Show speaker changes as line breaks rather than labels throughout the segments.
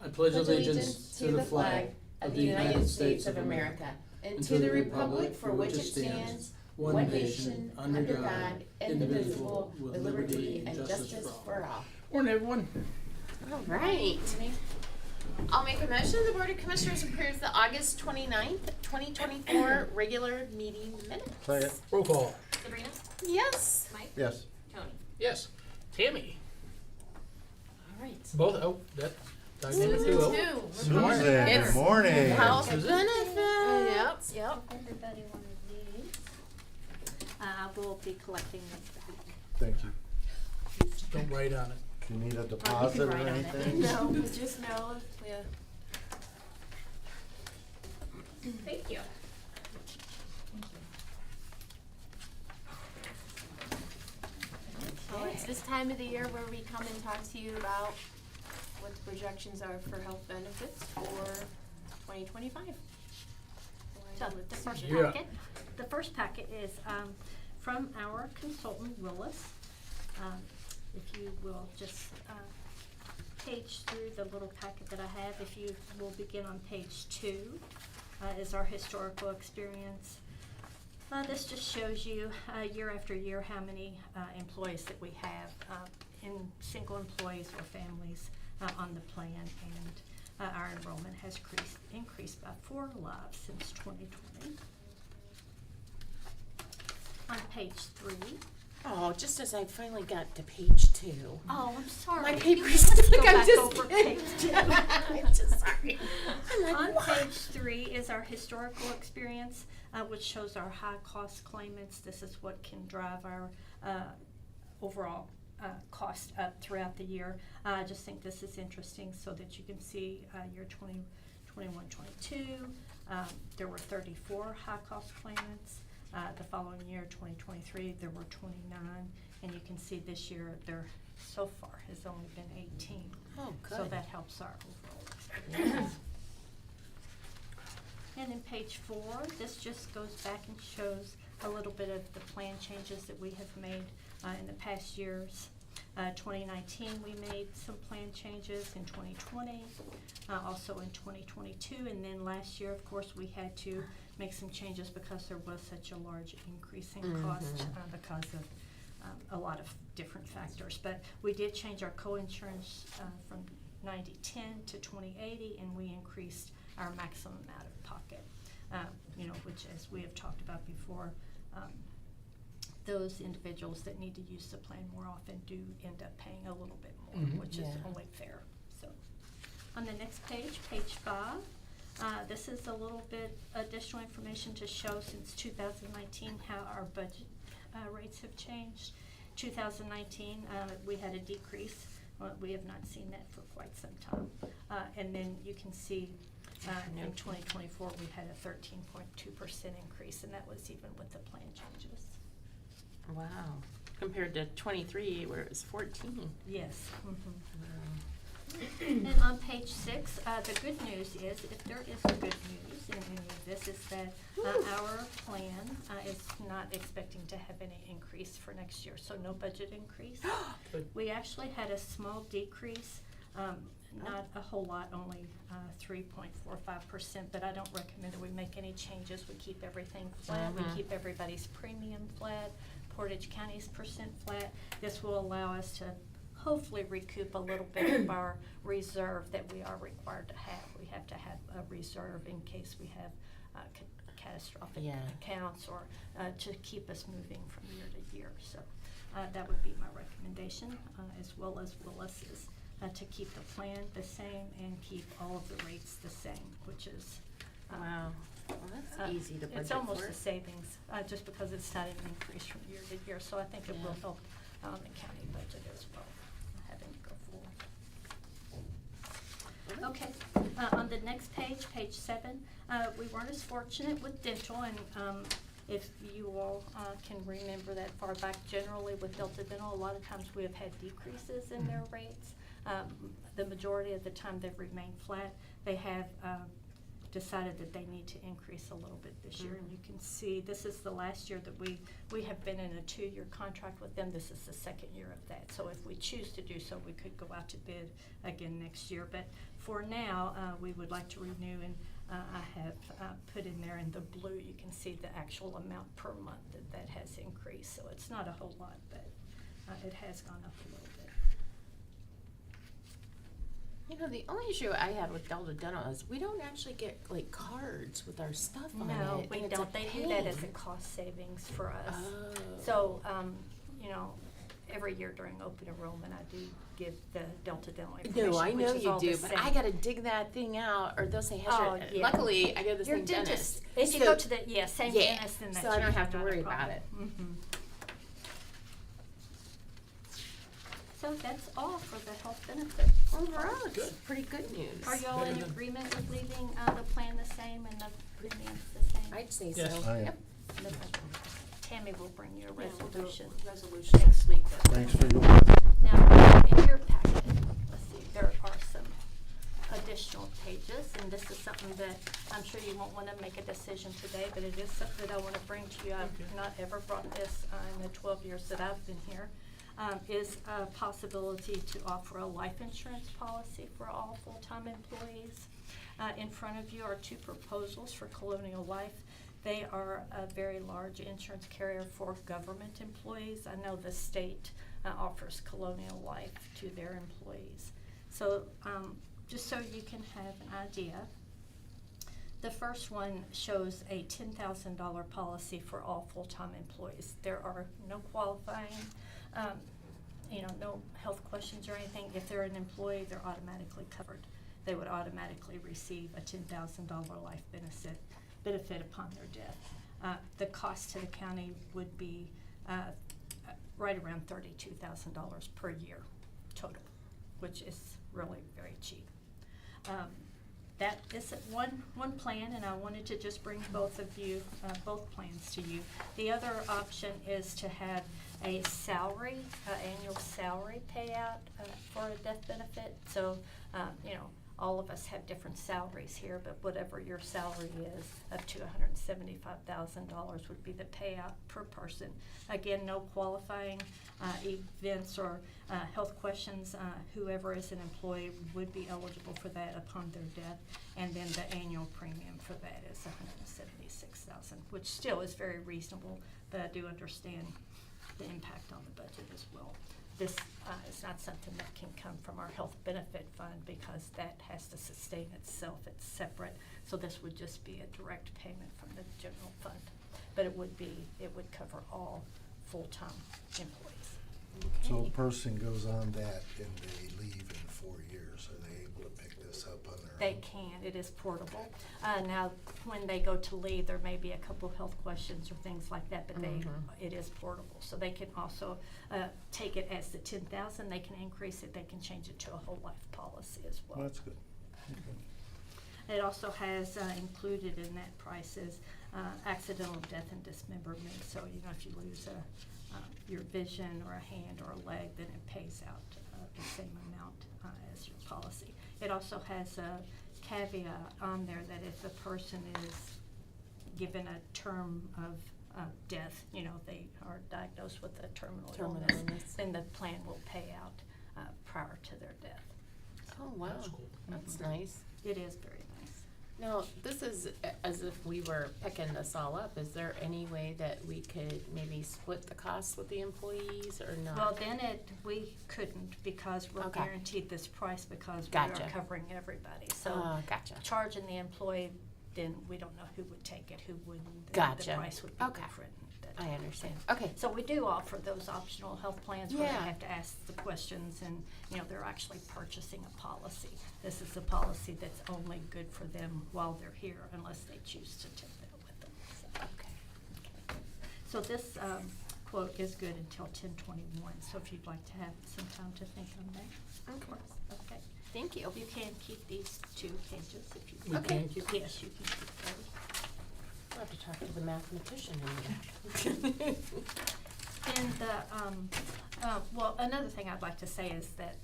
I pledge allegiance to the flag of the United States of America and to the republic for which it stands, one nation, under God, indivisible, with liberty and justice for all. Morning, everyone.
All right. I'll make a motion. The Board of Commissioners approves the August 29th, 2024 regular meeting minutes.
Second.
Roll call.
Sabrina?
Yes.
Mike?
Yes.
Tony?
Yes. Tammy.
All right.
Both. Oh, that.
Susan
Too.
too.
Susan,
It's
good morning.
Health
Susan?
benefits. Yep.
Everybody one of these. I will be collecting them back.
Thank you.
Don't write on it.
Do you need a deposit or
write on it.
anything?
No, just know. Yeah.
Thank you.
Oh, it's this time of the year where we come and talk to you about what the projections are for health benefits for 2025.
So the first
Yeah.
packet, the first packet is from our consultant Willis. If you will just page through the little packet that I have, if you will begin on page 2, is our historical experience. This just shows you year after year how many employees that we have in single employees or families on the plan, and our enrollment has increased by 4 lives since 2020. On page 3.
Oh, just as I finally got to page 2.
Oh, I'm sorry.
My
You
paper's
have to
like
go
I'm
back
just
over
kidding.
page 2.
I'm just sorry. I'm like,
On
what?
page 3 is our historical experience, which shows our high-cost claimants. This is what can drive our overall cost up throughout the year. I just think this is interesting so that you can see year 2021, 22. There were 34 high-cost claimants. The following year, 2023, there were 29, and you can see this year there so far has only been 18.
Oh, good.
So that helps our overall experience. And in page 4, this just goes back and shows a little bit of the plan changes that we have made in the past years. 2019, we made some plan changes in 2020, also in 2022, and then last year, of course, we had to make some changes because there was such a large increase in cost because of a lot of different factors. But we did change our co-insurance from 90/10 to 20/80, and we increased our maximum out of pocket, which, as we have talked about before, those individuals that need to use the plan more often do end up paying a little bit more, which is only fair. So, on the next page, page 5, this is a little bit additional information to show since 2019 how our budget rates have changed. 2019, we had a decrease. We have not seen that for quite some time. And then you can see in 2024 we had a 13.2% increase, and that was even with the plan changes.
Wow. Compared to 23 where it was 14.
Yes.
Wow.
And on page 6, the good news is, if there is good news in any of this, is that our plan is not expecting to have any increase for next year, so no budget increase. We actually had a small decrease, not a whole lot, only 3.45%, but I don't recommend that we make any changes. We keep everything flat. We keep everybody's premium flat, Portage County's percent flat. This will allow us to hopefully recoup a little bit of our reserve that we are required to have. We have to have a reserve in case we have catastrophic accounts or to keep us moving from year to year. So that would be my recommendation, as well as Willis's, to keep the plan the same and keep all of the rates the same, which is
Wow. Well, that's easy to budget
it's almost
for.
a savings, just because it's not an increase from year to year. So I think it will help the county budget as well, having to go forward. Okay, on the next page, page 7, we weren't as fortunate with dental, and if you all can remember that far back, generally with Delta Dental, a lot of times we have had decreases in their rates. The majority of the time they've remained flat. They have decided that they need to increase a little bit this year. And you can see, this is the last year that we have been in a 2-year contract with them. This is the second year of that. So if we choose to do so, we could go out to bid again next year. But for now, we would like to renew, and I have put in there in the blue, you can see the actual amount per month that has increased. So it's not a whole lot, but it has gone up a little bit.
You know, the only issue I have with Delta Dental is we don't actually get like cards with our stuff on it.
No, we
and it's a
don't. They do that as a
pain.
cost savings for us.
Oh.
So, you know, every year during open enrollment, I do give the Delta Dental information,
No, I know
which is
you
all
do,
the
but
same.
I gotta dig that thing out, or they'll say,
Oh, yeah.
luckily, I go to the
Your
same dentist.
If you
So-
go to the, same
Yeah,
dentist, then that's
so I don't
usually
have to
not a
worry about
problem.
it.
Mhm. So that's all for the health benefit.
Overall, it's pretty good news.
Are y'all in agreement with leaving the plan the same and the premiums the same?
I'd say
Yes.
so.
I am.
Yep.
Tammy will bring you a
Yeah, we'll do a
resolution.
resolution next week.
Thanks for your work.
Now, in your packet, let's see, there are some additional pages, and this is something that I'm sure you won't wanna make a decision today, but it is something that I wanna bring to you. I've not ever brought this in the 12 years that I've been here. Is a possibility to offer a life insurance policy for all full-time employees. In front of you are 2 proposals for Colonial Life. They are a very large insurance carrier for government employees. I know the state offers Colonial Life to their employees. So just so you can have an idea, the first one shows a $10,000 policy for all full-time employees. There are no qualifying, no health questions or anything. If they're an employee, they're automatically covered. They would automatically receive a $10,000 life benefit upon their death. The cost to the county would be right around $32,000 per year total, which is really very cheap. That is one plan, and I wanted to just bring both both plans to you. The other option is to have a salary, annual salary payout for a death benefit. So, all of us have different salaries here, but whatever your salary is, up to $175,000 would be the payout per person. Again, no qualifying events or health questions. Whoever is an employee would be eligible for that upon their death, and then the annual premium for that is $176,000, which still is very reasonable, but I do understand the impact on the budget as well. This is not something that can come from our health benefit fund because that has to sustain itself. It's separate. So this would just be a direct payment from the general fund. But it would cover all full-time employees.
So a person goes on that and they leave in 4 years. Are they able to pick this up on their own?
They can. It is portable. Now, when they go to leave, there may be a couple health questions or things like that, but it is portable. So they can also take it as the $10,000. They can increase it. They can change it to a whole life policy as well.
Well, that's good. Okay.
It also has included in that price is accidental death and dismemberment. So, if you lose your vision or a hand or a leg, then it pays out the same amount as your policy. It also has a caveat on there that if a person is given a term of death, they are diagnosed with a terminal illness, then the plan will pay out prior to their death.
Oh, wow.
That's cool.
That's nice.
It is very nice.
Now, this is as if we were picking this all up. Is there any way that we could maybe split the costs with the employees or not?
Well, then we couldn't because we're
Okay.
guaranteed this price because
Gotcha.
we are covering everybody. So
Gotcha.
charging the employee, then we don't know who would take it, who wouldn't. The
Gotcha.
price would be
Okay.
different.
I understand. Okay.
So we do offer those optional health plans where
Yeah.
they have to ask the questions and, they're actually purchasing a policy. This is a policy that's only good for them while they're here unless they choose to take that with them. So,
Okay.
so this quote is good until 10/21. So if you'd like to have some time to think on that.
Okay.
Okay.
Thank you.
You can keep these 2 pages if you
We
like.
can?
Yes, you can keep those.
I'll have to talk to the mathematician in there.
then well, another thing I'd like to say is that,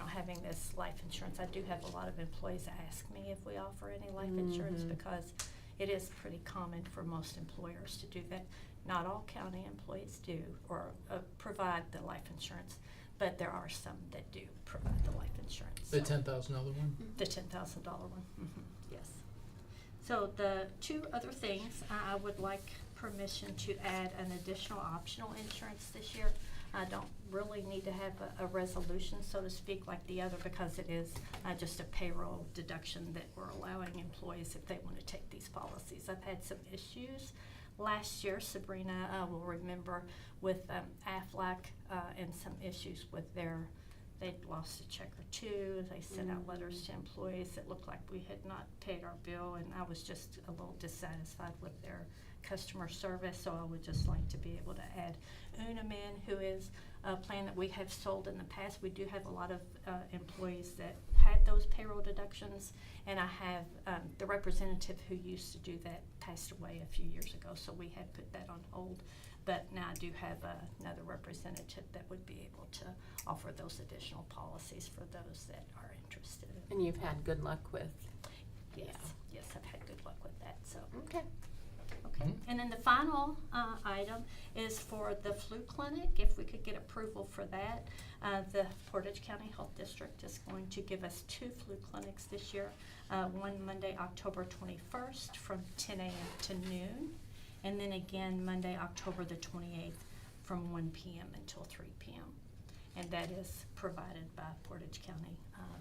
having this life insurance, I do have a lot of employees ask me if we offer any life insurance, because it is pretty common for most employers to do that. Not all county employees do or provide the life insurance, but there are some that do provide the life insurance.
The
So-
$10,000 one?
The $10,000 one, yes. So the two other things, I would like permission to add an additional optional insurance this year. I don't really need to have a resolution, so to speak, like the other, because it is just a payroll deduction that we're allowing employees if they want to take these policies. I've had some issues last year, Sabrina will remember, with Aflac and some issues with they'd lost a check or two. They sent out letters to employees that looked like we had not paid our bill, and I was just a little dissatisfied with their customer service, so I would just like to be able to add Unaman, who is a plan that we have sold in the past. We do have a lot of employees that had those payroll deductions, and I have the representative who used to do that passed away a few years ago, so we had put that on hold. But now I do have another representative that would be able to offer those additional policies for those that are interested.
And you've had good luck with?
Yes, yes, I've had good luck with that, so.
Okay.
Okay, and then the final item is for the flu clinic. If we could get approval for that, the Portage County Health District is going to give us 2 flu clinics this year. One Monday, October 21st from 10 a.m. to noon, and then again Monday, October the 28th from 1 p.m. until 3 p.m. And that is provided by Portage County.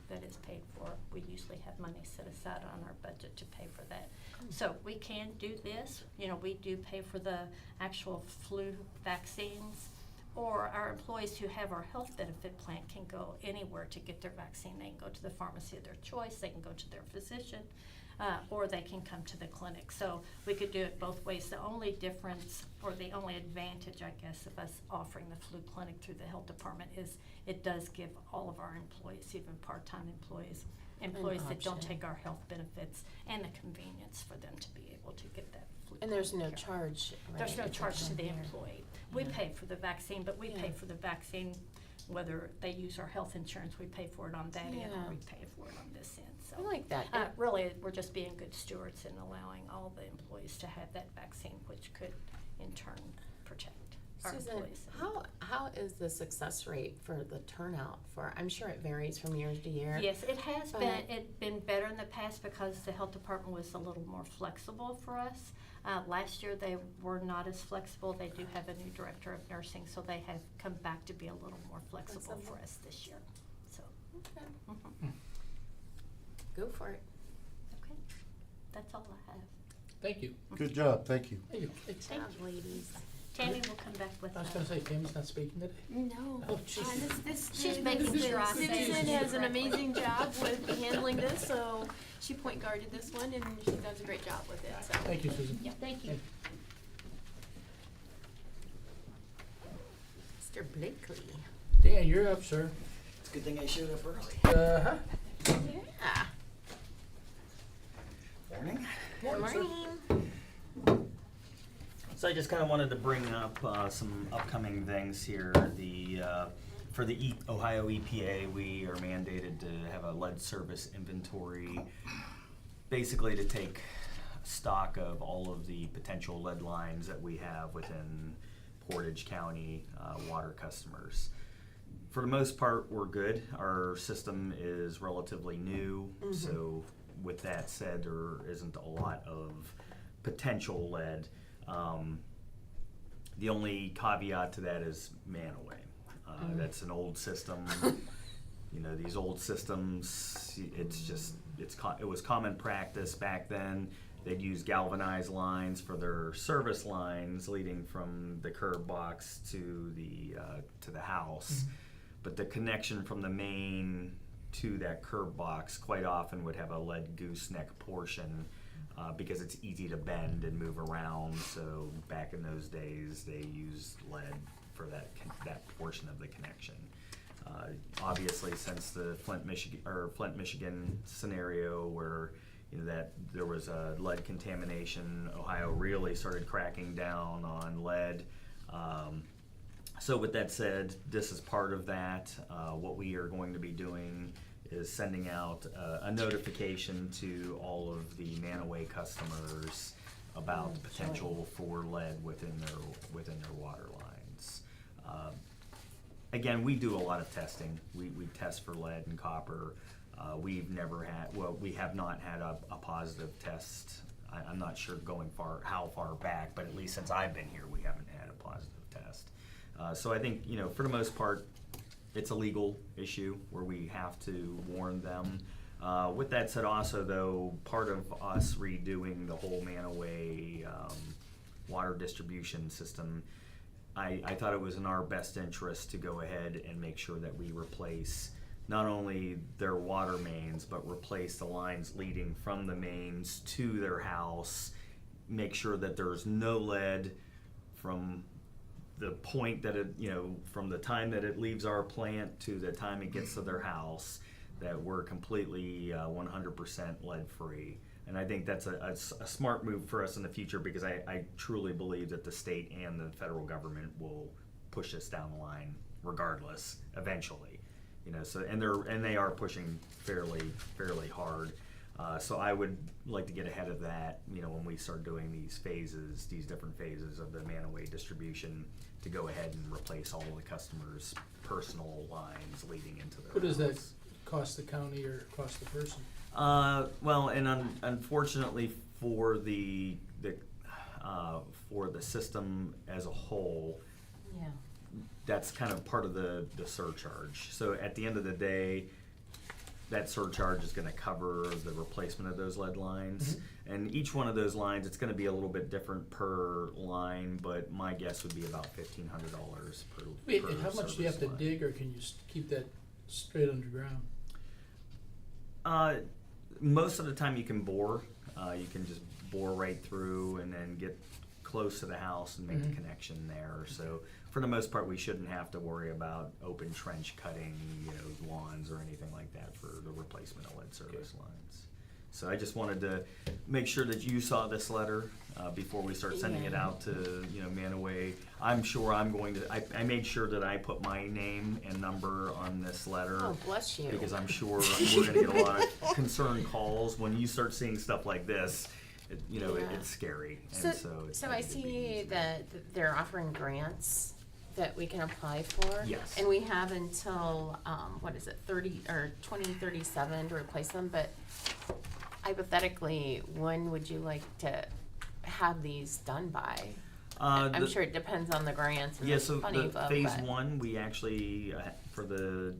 That is paid for. We usually have money set aside on our budget to pay for that. So we can do this. We do pay for the actual flu vaccines, or our employees who have our health benefit plan can go anywhere to get their vaccine. They can go to the pharmacy of their choice, they can go to their physician, or they can come to the clinic. So we could do it both ways. The only difference, or the only advantage, I guess, of us offering the flu clinic through the health department is it does give all of our employees, even part-time employees that don't
option.
take our health benefits, and the convenience for them to be able to get that flu
And there's
clinic
no
care.
charge, right?
There's no
It's
charge to the
there.
employee. We
Yeah.
pay for the vaccine, but we pay
Yeah.
for the vaccine whether they use our health insurance. We pay for it on that end,
Yeah.
or we pay for it on this end.
I
So
like that.
really, we're just being good stewards and allowing all the employees to have that vaccine, which could in turn protect our
Susan,
employees.
how is the success rate for the turnout for, I'm sure it varies from year to year.
Yes, it has
But-
been better in the past because the health department was a little more flexible for us. Last year they were not as flexible. They do have a new director of nursing, so they have come back to be a little more flexible for us this year. So,
Okay.
mhm.
Go for it.
Okay, that's all I have.
Thank you.
Good job, thank you.
Thank you.
Good job, ladies.
Tammy will come back with
I was going to say, Tammy's not speaking today?
No.
Oh, jeez.
She's making sure I say
Susan
it
has an
correctly.
amazing job with handling this, so she point guarded this one and she does a great job with it, so.
Thank you, Susan.
Yeah, thank you.
Mr. Blakely.
Dan, you're up, sir.
It's a good thing I showed up early.
Uh-huh.
Yeah.
Morning.
Good morning.
So I just kind of wanted to bring up some upcoming things here. For the Ohio EPA, we are mandated to have a lead service inventory, basically to take stock of all of the potential lead lines that we have within Portage County water customers. For the most part, we're good. Our system is relatively new, so with that said, there isn't a lot of potential lead. The only caveat to that is man-away. That's an old system. These old systems, it was common practice back then. They'd use galvanized lines for their service lines leading from the curb box to the house. But the connection from the main to that curb box quite often would have a lead gooseneck portion because it's easy to bend and move around. So back in those days, they used lead for that portion of the connection. Obviously, since the Flint, Michigan scenario where that there was a lead contamination, Ohio really started cracking down on lead. So with that said, this is part of that. What we are going to be doing is sending out a notification to all of the Manaway customers about the potential for lead within their water lines. Again, we do a lot of testing. We test for lead and copper. We have not had a positive test. I'm not sure how far back, but at least since I've been here, we haven't had a positive test. So I think, for the most part, it's a legal issue where we have to warn them. With that said, also though, part of us redoing the whole Manaway water distribution system, I thought it was in our best interest to go ahead and make sure that we replace not only their water mains, but replace the lines leading from the mains to their house, make sure that there's no lead from the point that from the time that it leaves our plant to the time it gets to their house, that we're completely 100% lead free. And I think that's a smart move for us in the future, because I truly believe that the state and the federal government will push us down the line regardless eventually. So and they are pushing fairly hard. So I would like to get ahead of that, when we start doing these different phases of the Manaway distribution, to go ahead and replace all of the customers' personal lines leading into their
What does that
house.
cost the county or cost the person?
Well, and unfortunately for the system as a whole,
Yeah.
that's kind of part of the surcharge. So at the end of the day, that surcharge is gonna cover the replacement of those lead lines.
Mm-hmm.
And each one of those lines, it's gonna be a little bit different per line, but my guess would be about $1,500 per
Wait, how much do you have to
service line.
dig, or can you keep that straight underground?
Most of the time you can bore. You can just bore right through and then get close to the house and make the connection there. So for the most part, we shouldn't have to worry about open trench cutting, lawns or anything like that for the replacement of lead service lines. So I just wanted to make sure that you saw this letter before we start sending it out to Manaway. I'm sure I'm going to. I made sure that I put my name and number on this letter.
Oh, bless you.
Because I'm sure we're going to get a lot of concerned calls when you start seeing stuff like this. It's scary. And
So I see that they're offering grants that we can apply for.
Yes.
And we have until, 2037 to replace them, but hypothetically, when would you like to have these done by? I'm sure it depends on the grants and
Yeah,
the
so
funding,
the
but.
phase one, we actually, for the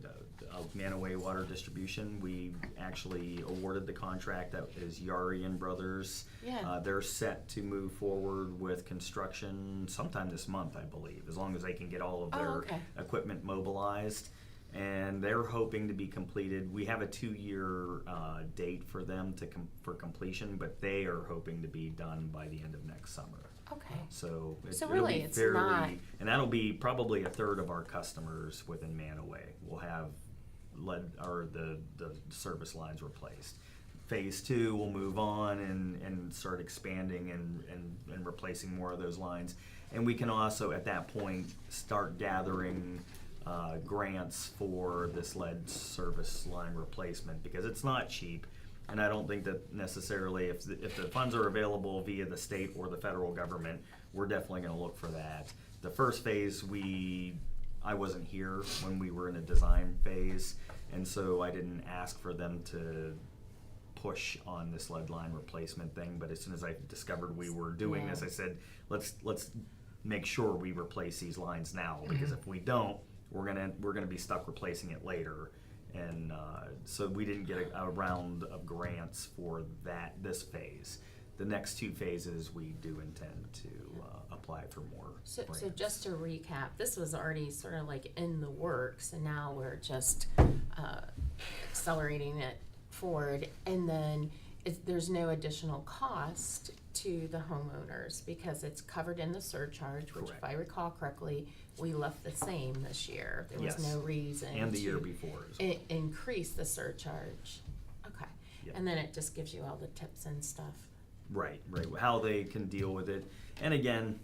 Manaway water distribution, we actually awarded the contract. That is Yari and Brothers.
Yeah.
They're set to move forward with construction sometime this month, I believe, as long as they can get all of their equipment mobilized. And they're hoping to be completed. We have a 2-year date for them for completion, but they are hoping to be done by the end of next summer.
Okay.
So it'll
really,
be
it's
fairly,
not-
and that'll be probably a third of our customers within Manaway will have lead or the service lines replaced. Phase 2 will move on and start expanding and replacing more of those lines. And we can also at that point start gathering grants for this lead service line replacement, because it's not cheap. And I don't think that necessarily, if the funds are available via the state or the federal government, we're definitely going to look for that. The first phase, I wasn't here when we were in a design phase, and so I didn't ask for them to push on this lead line replacement thing. But as soon as I discovered we were doing this, I said, let's make sure we replace these lines now, because if we don't, we're gonna be stuck replacing it later. And so we didn't get a round of grants for this phase. The next 2 phases, we do intend to apply for more
So
grants.
just to recap, this was already sort of like in the works, and now we're just accelerating it forward. And then there's no additional cost to the homeowners because it's covered in the surcharge, which if I recall correctly, we left the same this year. There was no reason
And the
to
year before as well.
increase the surcharge. Okay.
Yep.
And then it just gives you all the tips and stuff.
Right, how they can deal with it. And again,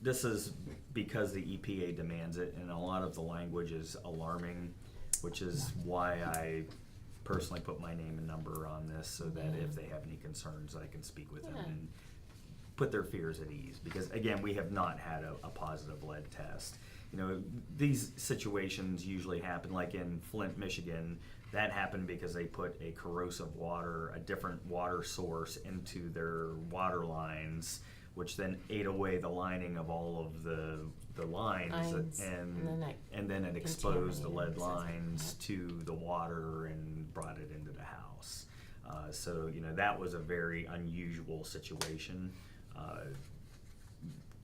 this is because the EPA demands it, and a lot of the language is alarming, which is why I personally put my name and number on this, so that if they have any concerns, I can speak with them
Yeah.
and put their fears at ease. Because again, we have not had a positive lead test. You know, these situations usually happen, like in Flint, Michigan. That happened because they put a corrosive water, a different water source into their water lines, which then ate away the lining of all of the lines,
Lines,
and then it exposed the lead
contaminated,
lines to the water and brought it into the house. So, you know, that was a very unusual situation.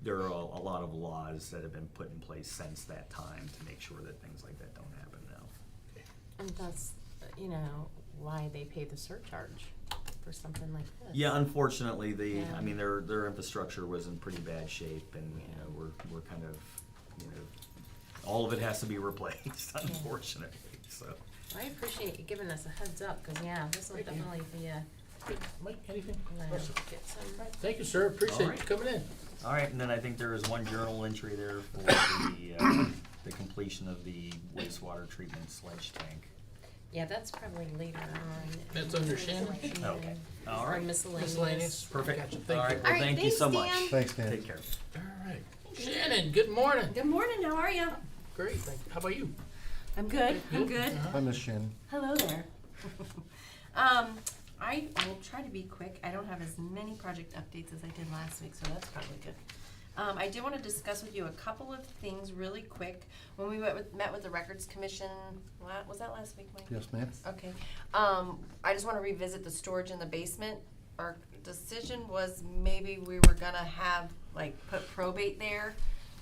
There are a lot of laws that have been put in place since that time to make sure that things like that don't happen now.
And that's, you know, why they pay the surcharge for something like this.
Yeah, unfortunately,
Yeah.
I mean, their infrastructure was in pretty bad shape, and you know, we're kind of, you know, all of it has to be replaced, unfortunately. So.
I appreciate you giving us a heads up, cause yeah, this will
Thank you.
definitely be a,
Mike, anything?
get some.
Thank you, sir. Appreciate
Alright.
you coming in.
All right, and then I think there is one journal entry there for the completion of the wastewater treatment sludge tank.
Yeah, that's probably later on.
That's under Shannon?
Okay. All
Or
right.
miscellaneous.
Perfect.
Gotcha.
All
Thank
right.
you.
Well,
All right,
thank you
thanks,
so much.
Dan.
Thanks, Dan.
Take care.
All right. Shannon, good morning.
Good morning, how are you?
Great, thank you. How about you?
I'm good, I'm good.
Uh-huh.
Hi, Miss Shannon.
Hello there. I will try to be quick. I don't have as many project updates as I did last week, so that's probably good. I did want to discuss with you a couple of things really quick. When we met with the Records Commission, was that last week, Mike?
Yes, ma'am.
Okay. I just want to revisit the storage in the basement. Our decision was maybe we were gonna have, like, put probate there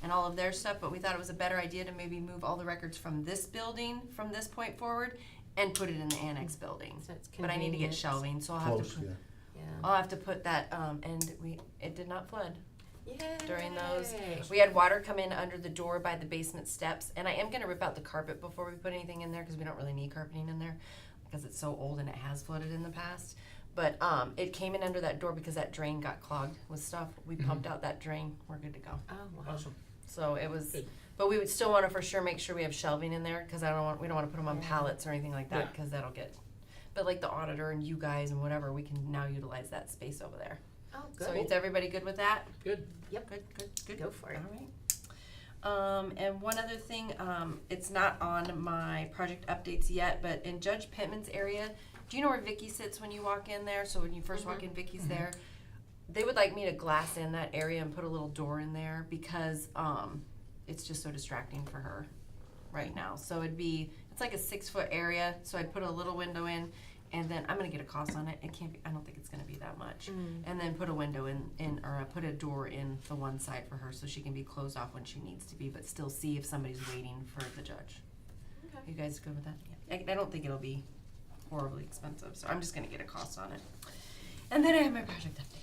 and all of their stuff, but we thought it was a better idea to maybe move all the records from this building, from this point forward, and put it in the annex building.
So it's
But I need to get
convenient.
shelving, so I'll have
Close,
to,
yeah.
Yeah.
I'll have to put that, and it did not flood during those.
Yay.
We had water come in under the door by the basement steps, and I am gonna rip out the carpet before we put anything in there, cause we don't really need carpeting in there, because it's so old and it has flooded in the past. But, it came in under that door because that drain got clogged with stuff. We pumped out that drain, we're good to go.
Oh, wow.
Awesome.
So it was,
Good.
but we would still wanna for sure make sure we have shelving in there, cause we don't wanna put them on
Yeah.
pallets or anything like that,
Yeah.
cause that'll get, but like the auditor and you guys and whatever, we can now utilize that space over there.
Oh,
So
good.
is everybody good with that?
Good.
Yep.
Good.
Go for it.
All right. And one other thing, it's not on my project updates yet, but in Judge Pittman's area, do you know where Vicky sits when you walk in there? So when you first walk in, Vicky's there. They would like me to glass in that area and put a little door in there because, it's just so distracting for her right now. So it's like a 6-foot area, so I'd put a little window in, and then I'm gonna get a cost on it. It can't be, I don't think it's gonna be that much. And then put a window or put a door in the one side for her so she can be closed off when she needs to be, but still see if somebody's waiting for the judge.
Okay.
You guys good with that? Yeah. I don't think it'll be horribly expensive, so I'm just gonna get a cost on it. And then I have my project updates.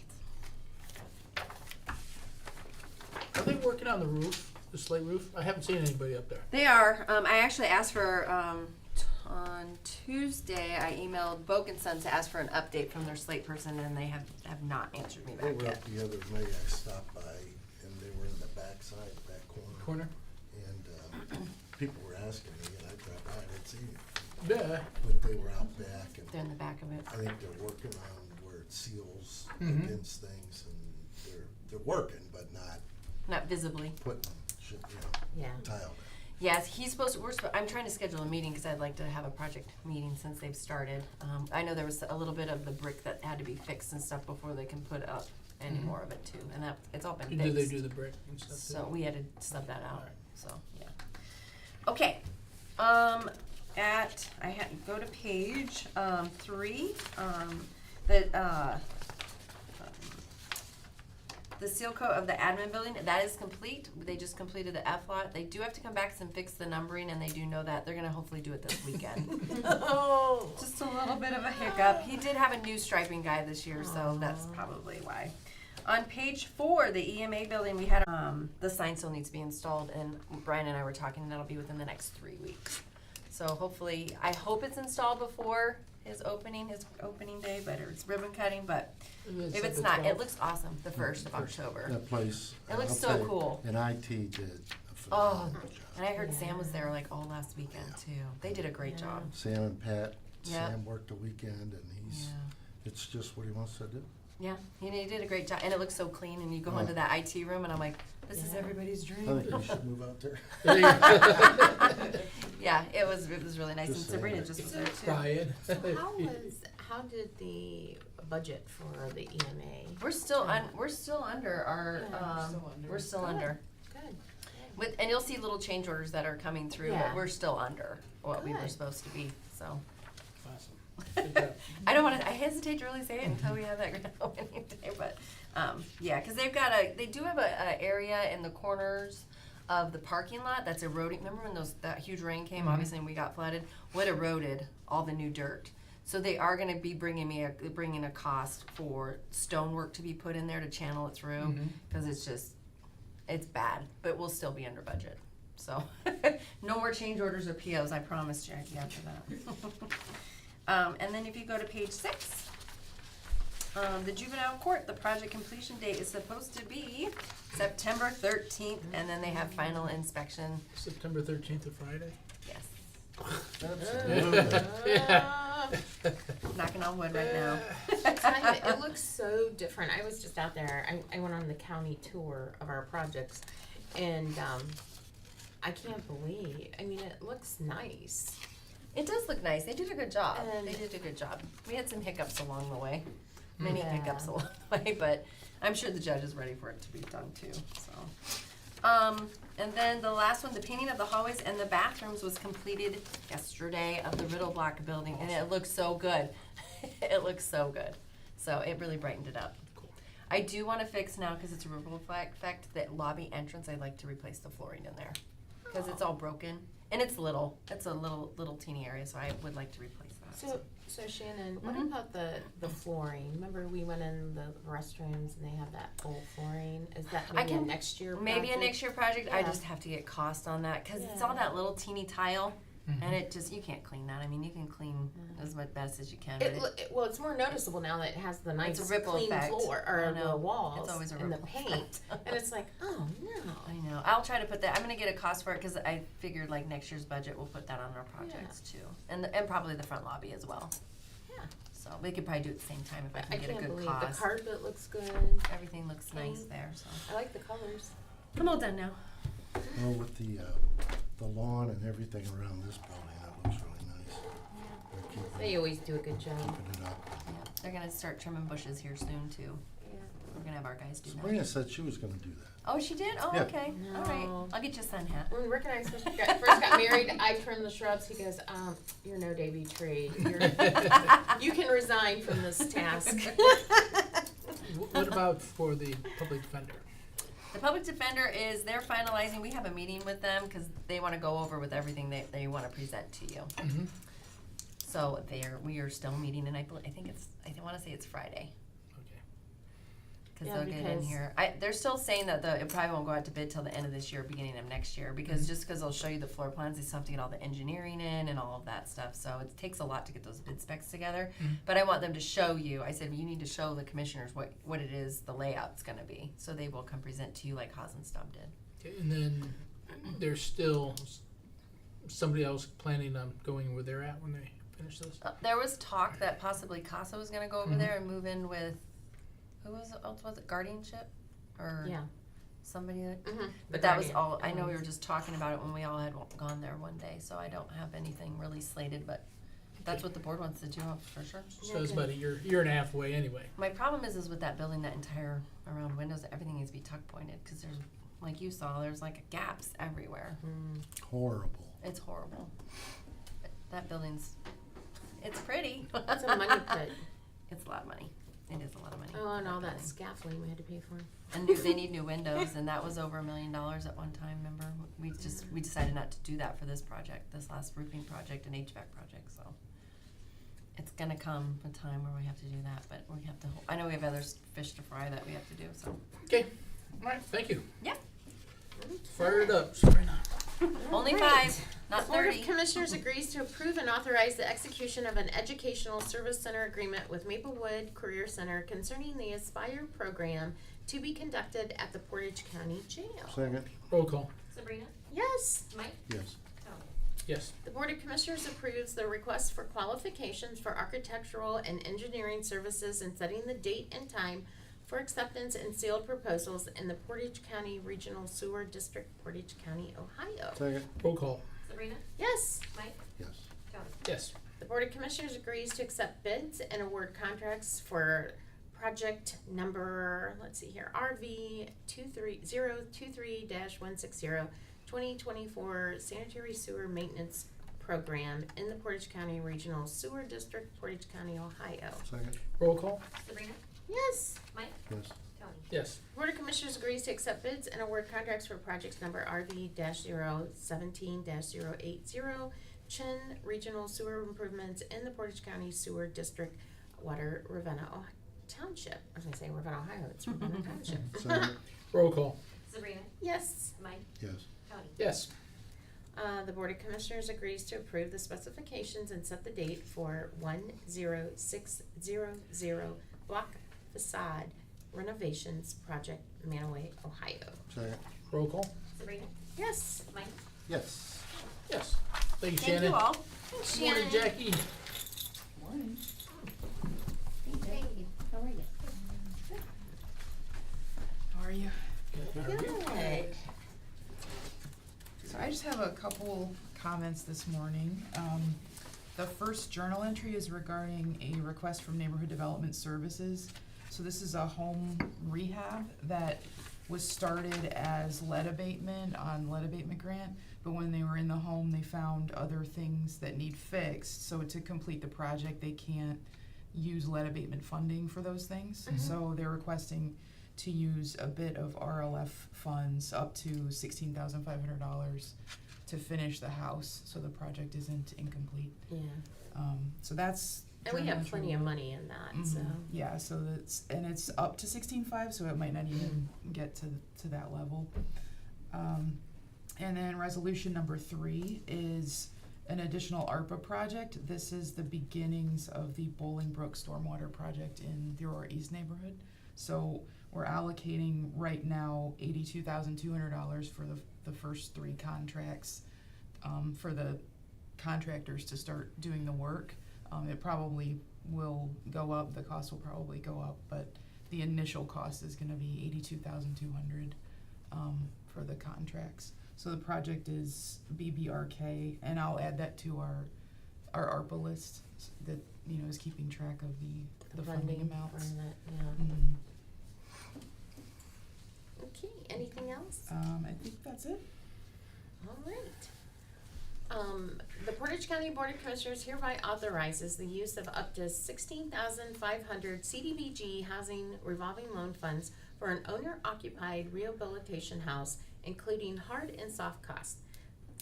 Are they working on the roof, the slate roof? I haven't seen anybody up there.
They are. I actually asked for, on Tuesday, I emailed BOC and Son to ask for an update from their slate person, and they have not answered me
They
back
were
yet.
up the other day, I stopped by, and they were in the back side, back corner.
Corner?
And, people were asking me, and I dropped by, I didn't see them.
Yeah.
But they were out back,
They're in
and
the back of it.
I think they're working on where it seals
Mhm.
against things, and they're working, but not
Not visibly.
putting,
Yeah.
tile down.
Yes, he's supposed to, I'm trying to schedule a meeting because I'd like to have a project meeting since they've started. I know there was a little bit of the brick that had to be fixed and stuff before they can put up any
Mhm.
more of it too, and it's all been
Do
fixed.
they do the brick and stuff too?
So we had to sub that out,
Alright.
so, yeah. Okay, go to page, 3, the seal coat of the admin building, that is complete. They just completed the F lot. They do have to come back and fix the numbering, and they do know that. They're gonna hopefully do it this weekend.
Oh.
Just a little bit of a hiccup. He did have a new striping guy this year, so that's
Aw.
probably why. On page 4, the EMA building, we had, the sign still needs to be installed, and Brian and I were talking, and that'll be within the next 3 weeks. So hopefully, I hope it's installed before his opening day, but it's ribbon cutting, but
It's
if
at
it's
the
not, it
12th.
looks awesome, the 1st of October.
That place.
It looks
I'll
so
tell you,
cool.
And IT did a
Oh,
phenomenal job.
and I heard Sam was there like all last weekend too. They did a great
Yeah.
job.
Sam and Pat,
Yeah.
Sam worked the weekend and
Yeah.
it's just what he wants to do.
Yeah, he did a great job, and it looks so clean. And you go
Oh.
into that IT room, and I'm like, this is
Yeah.
everybody's
I
dream.
think you should move out there.
Yeah, it was really nice, and
Just
Sabrina
saying.
just was there too.
Brian.
So how did the budget for the EMA?
We're still under our
Yeah.
we're still
Good.
under.
Good.
And you'll see little change orders that are coming through,
Yeah.
but we're still under what we were
Good.
supposed to be. So
Awesome. Good job.
I hesitate to really say it until we have that grand opening day, but yeah, because they do have a area in the corners of the parking lot that's eroding. Remember when that huge rain came,
Mhm.
obviously, and we got flooded? Well, it eroded all the new dirt. So they are going to be bringing a cost for stonework to be put in there to channel it through,
Mhm.
because it's bad, but we'll still be under budget. So no more change orders or POs, I promise, Jackie, after that. And then if you go to page 6, the juvenile court, the project completion date is supposed to be September 13th, and then they have final inspection.
September 13th of Friday.
Yes,
Absolutely.
knocking on wood right now.
It looks so different. I was just out there. I went on the county tour of our projects, and I can't believe. I mean, it looks nice.
It does look nice. They did a good job.
And-
They did a good job. We had some hiccups along the way, many
Yeah.
hiccups along the way, but I'm sure the judge is ready for it to be done too. So, and then the last one, the painting of the hallways and the bathrooms was completed yesterday of the Riddle Block building, and it looks so good. It looks so good. So it really brightened it up.
Cool.
I do want to fix now, because it's a ripple effect, that lobby entrance. I'd like to replace the flooring in there because it's all broken. And it's little. It's a little teeny area, so I would like to replace that.
So Shannon, what
Mhm.
about the flooring? Remember we went in the restrooms and they have that old flooring? Is that maybe a next year project?
Maybe a next year project. I
Yeah.
just have to get cost on that because it's
Yeah.
all that little teeny tile,
Mhm.
and it just, you can't clean that. I mean, you can clean as much best as you can, but
Well, it's more noticeable now that it has the nice
It's a ripple
clean
effect.
floor
I
or
know.
the walls
It's always a
and the
ripple
paint,
effect.
and it's like, oh no.
I know. I'll try to put that. I'm gonna get a cost for it because I figured like next year's budget, we'll put that on our projects too, and probably the front lobby as well.
Yeah.
So we could probably do it at the same time if I
I
can get a
can't
good
believe
cost.
the carpet looks good.
Everything looks nice
Paint.
there. So
I like the colors.
I'm all done now.
Well, with the lawn and everything around this building, that looks really nice. They're keeping-
They always do a good job.
keeping it up.
Yeah, they're gonna start trimming bushes here soon too.
Yeah.
We're gonna have our guys do that.
Sabrina said she was gonna do that.
Oh, she did? Oh,
Yeah.
okay. All right.
No.
I'll get you a sun hat.
When Rick and I first got married, I trimmed the shrubs. He goes, "You're no Davy tree. You can resign from this task."
What about for the public defender?
The public defender they're finalizing, we have a meeting with them because they want to go over with everything they want to present to you.
Mm-hmm.
So we are still meeting, and I want to say it's Friday.
Okay.
Because
Yeah,
they'll get in
because-
here. They're still saying that it probably won't go out to bid till the end of this year, beginning of next year, because
Mhm.
just because they'll show you the floor plans, they still have to get all the engineering in and all of that stuff. So it takes a lot to get those bid specs together.
Mhm.
But I want them to show you. I said, you need to show the commissioners what it is, the layout's going to be. So they will come present to you like Haas and Stubb did.
Okay, and then there's still somebody else planning on going where they're at when they finish this?
There was talk that possibly Casa was going to go over
Mhm.
there and move in with, who was it, Guardianship? Or
Yeah.
somebody that.
Mm-hmm.
But that was all, I know we were just talking about it when we all had gone there one day, so I don't have anything really slated, but that's what the board wants to do, for sure.
So it's about a year and a half away anyway.
My problem is with that building, that entire around windows, everything needs to be tuck pointed, because there's, like you saw, there's like gaps everywhere.
Horrible.
It's horrible. That building's, it's pretty.
It's a money pit.
It's a lot of money. It is a lot of money.
Oh, and all that
building.
scaffolding we had to pay for.
And they need new windows, and that was over $1 million at one time, remember? We decided not to do that for this project, this last roofing project and HVAC project, so. It's gonna come a time where we have to do that, but we have to, I know we have other fish to fry that we have to do, so.
Okay, all right, thank you.
Yeah.
Fired up, Sabrina.
Only
Right.
5, not
Board
30.
of Commissioners agrees to approve and authorize the execution of an educational service center agreement with Maplewood Career Center concerning the Aspire program to be conducted at the Portage County Jail.
Second,
Roll call.
Sabrina?
Yes.
Mike?
yes.
Tony?
Yes.
The Board of Commissioners approves the request for qualifications for architectural and engineering services and setting the date and time for acceptance and sealed proposals in the Portage County Regional Sewer District, Portage County, Ohio.
Second,
Roll call.
Sabrina?
Yes.
Mike?
yes.
Tony?
Yes.
The Board of Commissioners agrees to accept bids and award contracts for project number, let's see here, RV 23023-160, 2024 sanitary sewer maintenance program in the Portage County Regional Sewer District, Portage County, Ohio.
Second,
Roll call.
Sabrina?
Yes.
Mike?
yes.
Tony?
Yes.
Board of Commissioners agrees to accept bids and award contracts for projects number RV-017-080, Chin Regional Sewer Improvements in the Portage County Sewer District, Water, Ravenna Township. I was gonna say Ravenna, Ohio, it's Ravenna Township.
Second,
Roll call.
Sabrina?
Yes.
Mike?
yes.
Tony?
Yes.
The Board of Commissioners agrees to approve the specifications and set the date for 10600 block facade renovations project, Manaway, Ohio.
Second,
Roll call.
Sabrina?
Yes.
Mike?
yes.
Yes. Thank you,
Thank
Shannon.
you all.
Thanks,
Morning,
Shannon.
Jackie.
Morning.
Hey, how are you?
How are you?
Good.
So I just have a couple comments this morning. The first journal entry is regarding a request from Neighborhood Development Services. So this is a home rehab that was started as lead abatement on lead abatement grant, but when they were in the home, they found other things that need fixed. So to complete the project, they can't use lead abatement funding for those things.
Mhm.
So they're requesting to use a bit of RLF funds up to $16,500 to finish the house, so the project isn't incomplete.
Yeah,
So that's.
and we
journal
have
entry
plenty of
one.
money in that, so.
Mhm. Yeah, so it's up to 16.5, so it might not even get to that level. And then resolution number 3 is an additional ARPA project. This is the beginnings of the Bolingbrook Stormwater Project in the Aurora East neighborhood. So we're allocating right now $82,200 for the first 3 contracts, for the contractors to start doing the work. It probably will go up, the cost will probably go up, but the initial cost is gonna be $82,200 for the contracts. So the project is BBRK, and I'll add that to our ARPA list that, is keeping track of the funding amounts.
for that, yeah.
Mhm.
Okay, anything else?
I think that's it.
All right. The Portage County Board of Commissioners hereby authorizes the use of up to $16,500 CDBG housing revolving loan funds for an owner-occupied rehabilitation house, including hard and soft costs.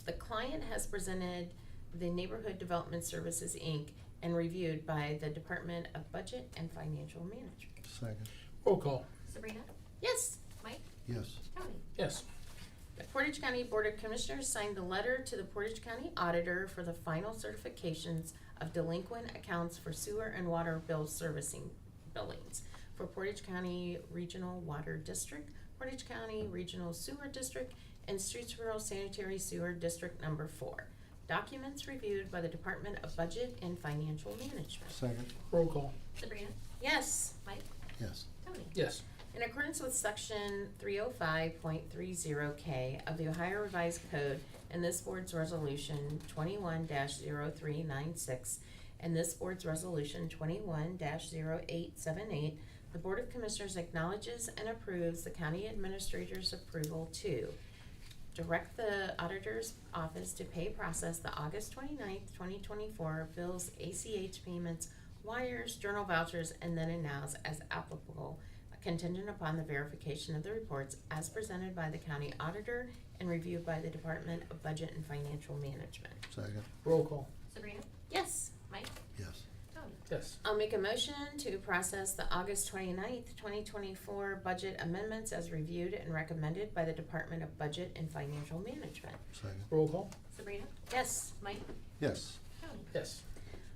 The client has presented the Neighborhood Development Services, Inc., and reviewed by the Department of Budget and Financial Management.
Second,
Roll call.
Sabrina?
Yes.
Mike?
yes.
Tony?
Yes.
The Portage County Board of Commissioners signed the letter to the Portage County Auditor for the final certifications of delinquent accounts for sewer and water bill servicing billings for Portage County Regional Water District, Portage County Regional Sewer District, and Streetsboro Sanitary Sewer District Number 4. Documents reviewed by the Department of Budget and Financial Management.
Second,
Roll call.
Sabrina?
Yes.
Mike?
yes.
Tony?
Yes.
In accordance with section 305.30K of the Ohio Revised Code and this board's resolution 21-0396 and this board's resolution 21-0878, the Board of Commissioners acknowledges and approves the county administrator's approval to direct the auditor's office to process the August 29th, 2024 bills, ACH payments, wires, journal vouchers, and then and nows as applicable, contingent upon the verification of the reports as presented by the county auditor and reviewed by the Department of Budget and Financial Management.
Second,
Roll call.
Sabrina?
Yes.
Mike?
yes.
Tony?
Yes.
I'll make a motion to process the August 29th, 2024 budget amendments as reviewed and recommended by the Department of Budget and Financial Management.
Second.
Roll call?
Sabrina?
Yes.
Mike?
Yes.
Tony?
Yes.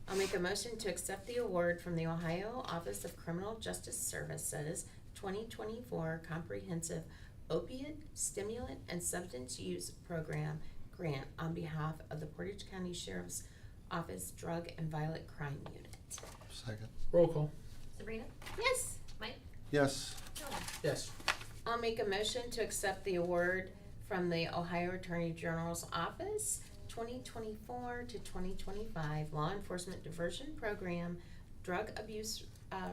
I'll make a motion to accept the award from the Ohio Office of Criminal Justice Services 2024 Comprehensive Opiate, Stimulant, and Substance Use Program grant on behalf of the Portage County Sheriff's Office Drug and Violent Crime Unit.
Second.
Roll call?
Sabrina?
Yes.
Mike?
Yes.
Tony?
Yes.
I'll make a motion to accept the award from the Ohio Attorney General's Office 2024 to 2025 Law Enforcement Diversion Program Drug Abuse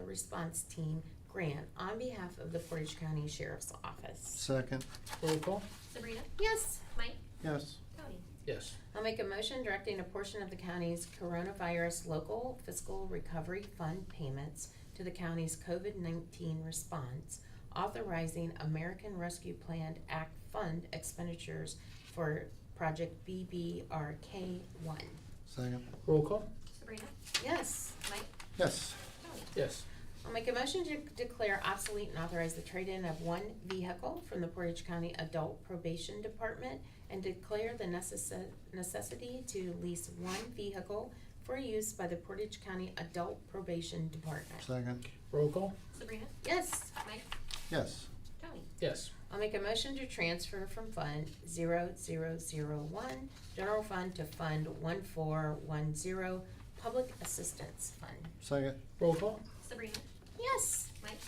Response Team grant on behalf of the Portage County Sheriff's Office.
Second.
Roll call?
Sabrina?
Yes.
Mike?
Yes.
Tony?
Yes.
I'll make a motion directing a portion of the county's coronavirus local fiscal recovery fund payments to the county's COVID-19 response, authorizing American Rescue Plan Act fund expenditures for Project BBRK1.
Second.
Roll call?
Sabrina?
Yes.
Mike?
Yes.
Tony?
Yes.
I'll make a motion to declare obsolete and authorize the trade-in of one vehicle from the Portage County Adult Probation Department and declare the necessity to lease one vehicle for use by the Portage County Adult Probation Department.
Second.
Roll call?
Sabrina?
Yes.
Mike?
Yes.
Tony?
Yes.
I'll make a motion to transfer from Fund 0001, General Fund to Fund 1410, Public Assistance Fund.
Second.
Roll call?
Sabrina?
Yes.
Mike?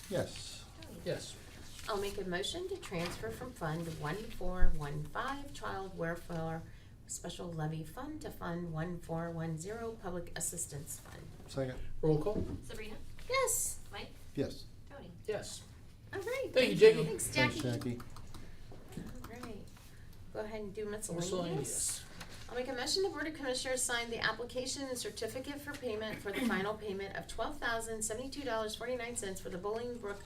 Yes.
Tony?
Yes.
I'll make a motion to transfer from Fund 1415, Child Welfare Special Levy Fund to Fund 1410, Public Assistance Fund.
Second.
Roll call?
Sabrina?
Yes.
Mike?
Yes.
Tony?
Yes.
All right.
Thank you, Jackie.
Thanks, Jackie.
Thanks, Jackie.
All right. Go ahead and do miscellaneous.
Miscellaneous.
I'll make a motion the Board of Commissioners sign the application and certificate for payment for the final payment of $12,072.49 for the Bolingbrook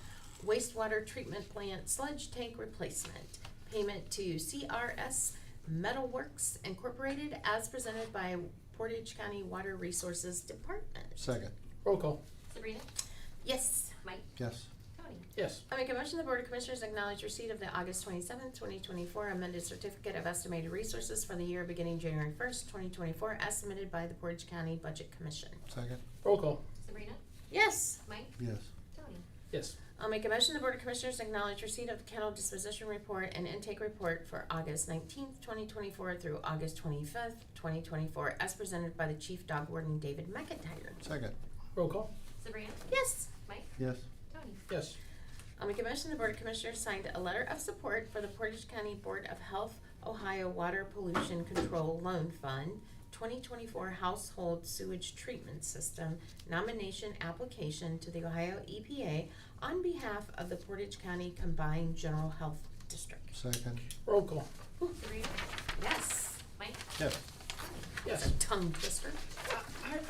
wastewater treatment plant sludge tank replacement. Payment to CRS Metalworks Incorporated as presented by Portage County Water Resources Department.
Second.
Roll call?
Sabrina?
Yes.
Mike?
Yes.
Tony?
Yes.
I make a motion the Board of Commissioners acknowledge receipt of the August 27th, 2024 amended certificate of estimated resources for the year beginning January 1st, 2024 as submitted by the Portage County Budget Commission.
Second.
Roll call?
Sabrina?
Yes.
Mike?
Yes.
Tony?
Yes.
I'll make a motion the Board of Commissioners acknowledge receipt of the kennel disposition report and intake report for August 19th, 2024 through August 25th, 2024 as presented by the Chief Dog Warden David McIntyre.
Second.
Roll call?
Sabrina?
Yes.
Mike?
Yes.
Tony?
Yes.
I'll make a motion the Board of Commissioners signed a letter of support for the Portage County Board of Health Ohio Water Pollution Control Loan Fund 2024 Household Sewage Treatment System nomination application to the Ohio EPA on behalf of the Portage County Combined General Health District.
Second.
Roll call?
Sabrina?
Yes.
Mike?
Yes.
Yes.
A tongue twister.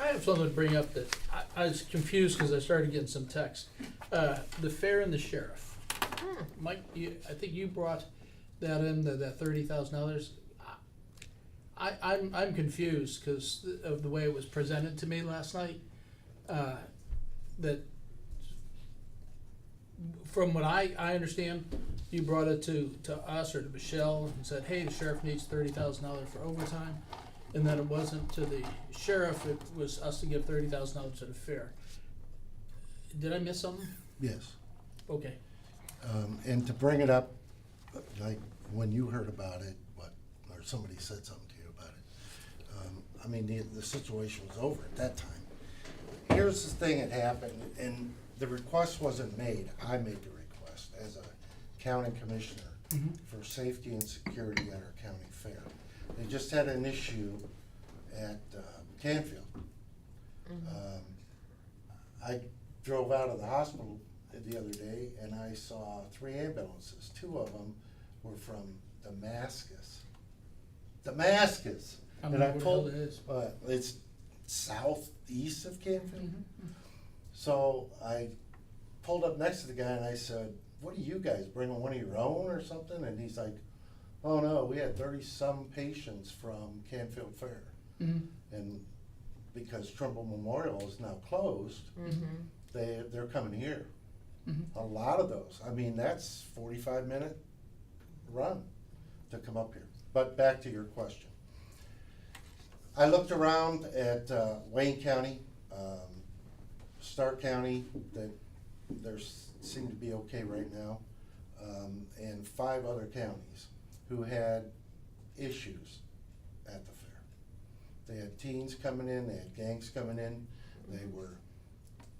I have something to bring up that I was confused because I started getting some text. The fair and the sheriff. Mike, I think you brought that in, that $30,000. I'm confused because of the way it was presented to me last night. That from what I understand, you brought it to us or to Michelle and said, hey, the sheriff needs $30,000 for overtime. And then it wasn't to the sheriff, it was us to give $30,000 to the fair. Did I miss something?
Yes.
Okay.
And to bring it up, like when you heard about it, or somebody said something to you about it. I mean, the situation was over at that time. Here's the thing that happened, and the request wasn't made. I made the request as a county commissioner for safety and security at our county fair. They just had an issue at Canfield. I drove out of the hospital the other day and I saw 3 ambulances. 2 of them were from Damascus. Damascus!
I
And
don't
I
know where
pulled,
the hell it is.
it's southeast of Canfield. So I pulled up next to the guy and I said, what are you guys, bringing one of your own or something? And he's like, oh no, we had 30-some patients from Canfield Fair. And because Trimble Memorial is now closed, they're coming here. A lot of those, I mean, that's 45-minute run to come up here. But back to your question. I looked around at Wayne County, Stark County, that there's seem to be okay right now, and 5 other counties who had issues at the fair. They had teens coming in, they had gangs coming in, they were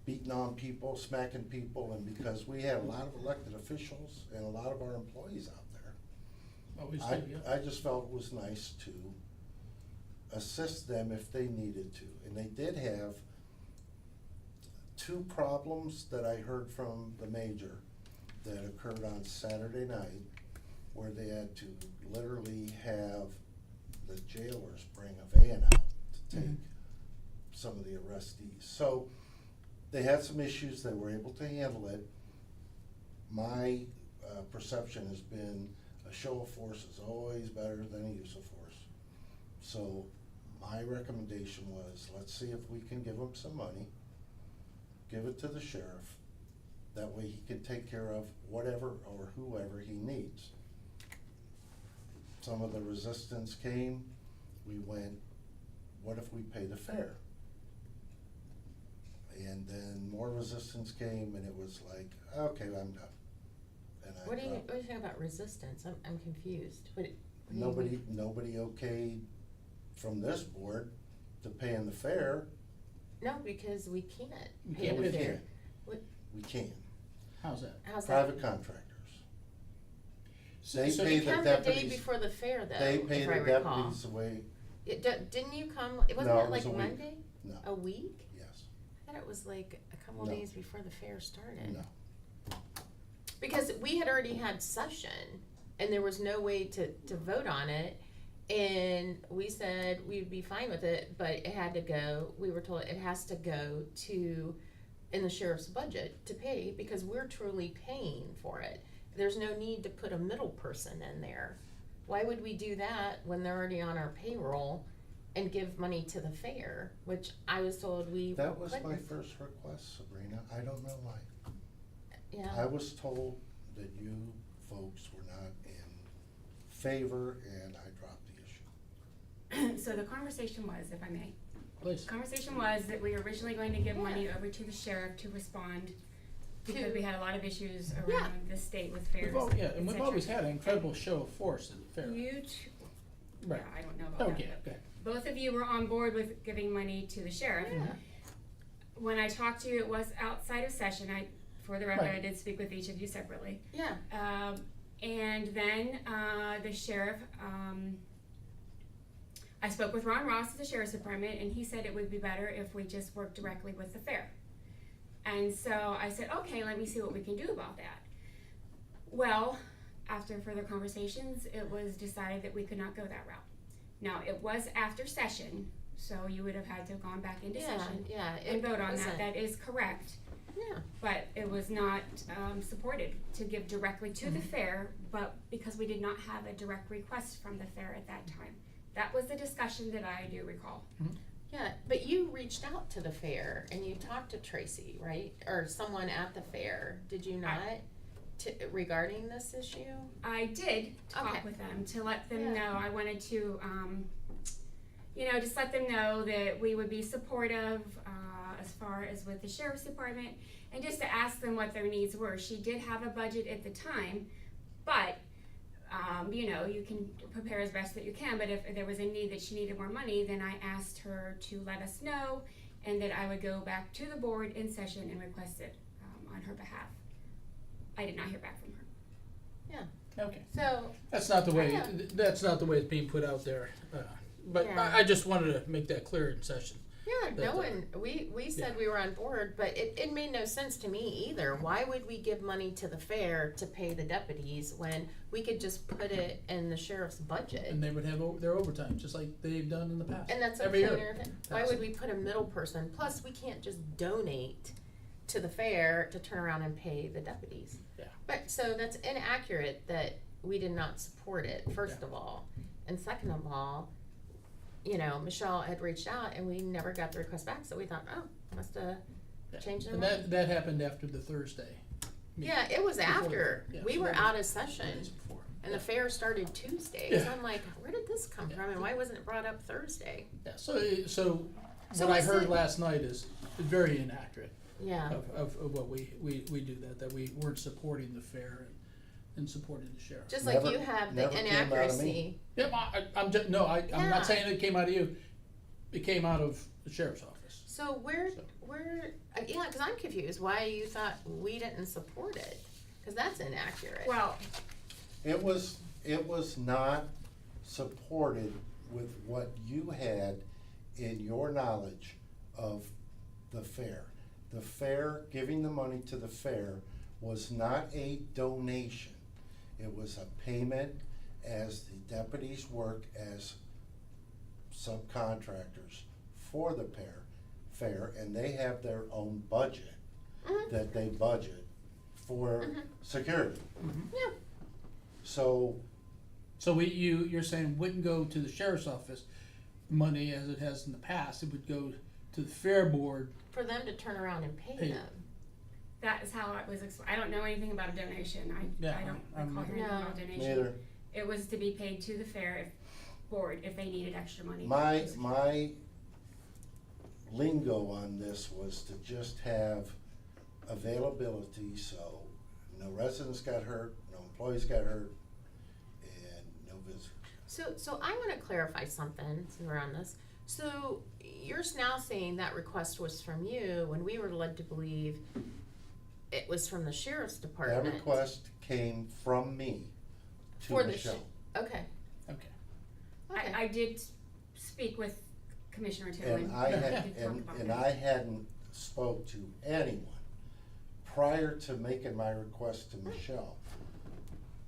beating on people, smacking people, and because we had a lot of elected officials and a lot of our employees out there,
Always do, yeah.
I just felt it was nice to assist them if they needed to. And they did have 2 problems that I heard from the major that occurred on Saturday night, where they had to literally have the jailers bring a van out to take some of the arrestees. So they had some issues, they were able to handle it. My perception has been a show of force is always better than a use of force. So my recommendation was, let's see if we can give him some money, give it to the sheriff, that way he can take care of whatever or whoever he needs. Some of the resistance came, we went, what if we pay the fare? And then more resistance came, and it was like, okay, I'm done. And I
What do you
dropped.
think about resistance? I'm confused. What do you mean?
Nobody okayed from this board to paying the fare.
No, because we can't
We
pay
can't
the
pay the
fare.
fare.
What,
We can.
How's that?
how's
Private
that?
contractors.
So-
They
so
pay
You
the
come the day
deputies.
before the fair, though,
They pay
if
the
I recall.
deputies away,
Didn't you come, it wasn't
No,
it
it
like
was a week.
Monday?
no,
A week?
yes,
I thought it was like a couple
No.
days before the fair started.
no.
Because we had already had session and there was no way to vote on it. And we said we'd be fine with it, but it had to go, we were told it has to go to, in the sheriff's budget to pay because we're truly paying for it. There's no need to put a middle person in there. Why would we do that when they're already on our payroll and give money to the fair, which I was told we
That was my
couldn't.
first request, Sabrina, I don't know why.
Yeah.
I was told that you folks were not in favor, and I dropped the issue.
So the conversation was, if I may,
Please.
conversation was that we were originally going to give money
Yeah.
over to the sheriff to respond because
To-
we had a lot of issues
Yeah.
around the state with fairs.
Yeah, and we've
et
always
cetera.
had an incredible show of force at the fair.
You two,
Right.
yeah, I don't know about
Okay,
that.
okay.
Both of you were on board with giving money to the sheriff.
Yeah.
When I talked to you, it was outside of session. For the record, I
Right.
did speak with each of you separately.
Yeah.
And then the sheriff, I spoke with Ron Ross at the Sheriff's Department, and he said it would be better if we just worked directly with the fair. And so I said, okay, let me see what we can do about that. Well, after further conversations, it was decided that we could not go that route. Now, it was after session, so you would have had to have gone back into session
Yeah.
and vote on
wasn't-
that. That is correct.
Yeah.
But it was not supported to give directly to the fair, but because we did not have a direct request from the fair at that time. That was the discussion that I do recall.
Yeah, but you reached out to the fair and you talked to Tracy, right? Or someone at the fair, did you not? Regarding this issue?
I did talk
Okay.
with them to let them
Yeah.
know. I wanted to, just let them know that we would be supportive as far as with the sheriff's department, and just to ask them what their needs were. She did have a budget at the time, but you can prepare as best that you can. But if there was a need that she needed more money, then I asked her to let us know, and that I would go back to the board in session and request it on her behalf. I did not hear back from her.
Okay.
So,
That's not the way,
Yeah.
that's not the way it's being put out there. But
Yeah.
I just wanted to make that clear in session.
yeah,
But,
no one, we said
yeah.
we were on board, but it made no sense to me either. Why would we give money to the fair to pay the deputies when we could just put it in the sheriff's budget?
And they would have their overtime, just like they've done in the past.
And that's a
every year.
cleaner thing. Why would we put a middle person? Plus, we can't just donate to the fair to turn around and pay the deputies.
Yeah.
But, so that's inaccurate that we did not support it, first
Yeah.
of all. And second of all, you know, Michelle had reached out and we never got the request back, so we thought, oh, must have changed their
And
mind.
that happened after the Thursday. meeting.
Yeah, it was
Before
after,
that. Yeah,
we
so
were
that
out of
was
session,
days before.
and the fair started Tuesday, so
Yeah.
I'm like, where did this come
Yeah.
from, and why wasn't it brought up Thursday?
Yeah, so
So
what I
was
heard
it-
last night is very inaccurate
Yeah,
of what we do that we weren't supporting the fair and supporting the sheriff.
just like
Never-
you have the
never came out of me.
inaccuracy.
Yep, I'm just, no, I'm
Yeah.
not saying it came out of you, it came out of the sheriff's office.
So yeah, cause I'm confused, why you thought we didn't support it, cause that's inaccurate.
Well,
It was not supported with what you had in your knowledge of the fair. The fair, giving the money to the fair was not a donation. It was a payment as the deputies work as subcontractors for the fair, and they have their own budget
Mhm.
that they budget for security.
Yeah,
So
So you're saying wouldn't go to the sheriff's office money as it has in the past, it would go to the fair board.
for them to turn around and pay
Pay.
them.
that is how it was I don't know anything about a donation.
Yeah,
I don't
I'm-
recall hearing
No.
about a donation.
neither,
It was to be paid to the fair board if they needed extra money.
my lingo on this was to just have availability, so no residents got hurt, no employees got hurt, and no visitors.
So I wanna clarify something, since we're on this. So you're now saying that request was from you, when we were led to believe it was from the sheriff's
That
department.
request came from me to
For the
Michelle.
Okay,
Okay.
okay.
I did speak with Commissioner Tillman.
And I
We
had,
did talk
and,
about
and
that.
I hadn't spoke to anyone prior to making my request to Michelle.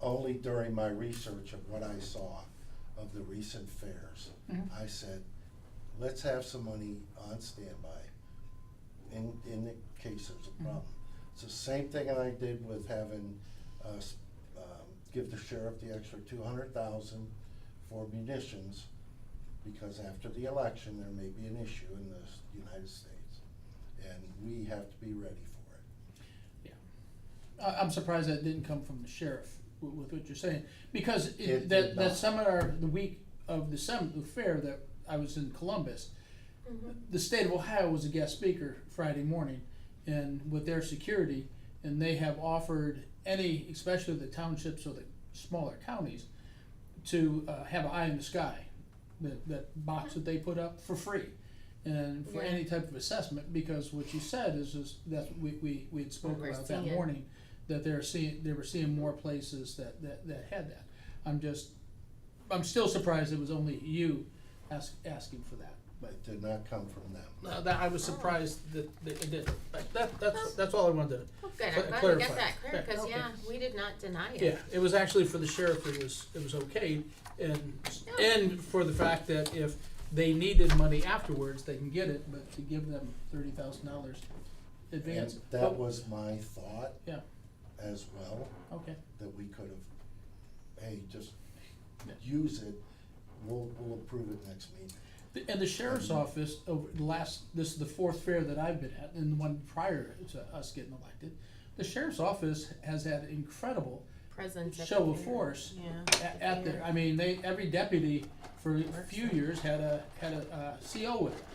Only during my research of what I saw of the recent fairs,
Mhm.
I said, let's have some money on standby in the case there's a problem. It's the same thing I did with having us, give the sheriff the extra 200,000 for munitions, because after the election, there may be an issue in the United States, and we have to be ready for it.
I'm surprised that didn't come from the sheriff with what you're saying, because
It
that
did not.
seminar, the week of the fair that I was in Columbus,
Mhm.
the state of Ohio was a guest speaker Friday morning, and with their security, and they have offered any, especially the townships or the smaller counties, to have an eye in the sky, that box that they put up for free, and for
Yeah.
any type of assessment, because what you said is that we had spoken
We're
about that
seeing.
morning, that they were seeing more places that had that. I'm still surprised it was only you asking for that, but.
It did not come from them.
No, that, I was surprised that it did, but that's all I wanted to,
Well, good, I'm
Cl-
glad you
clarify.
got that clear,
Yeah,
cause
okay.
yeah, we did not deny it.
yeah, it was actually for the sheriff, it was okay, and for the fact that if they needed money afterwards, they can get it, but to give them $30,000 advance.
And that was my thought
Yeah,
as well,
okay,
that we could have, hey, just
Yeah.
use it, we'll approve it next meeting.
and the sheriff's office, over this is the fourth fair that I've been at, and the one prior to us getting elected, the sheriff's office has had incredible
Presence at
show
the
of
fair.
force
Yeah.
at the, I mean, every deputy for a few years had a CO with them.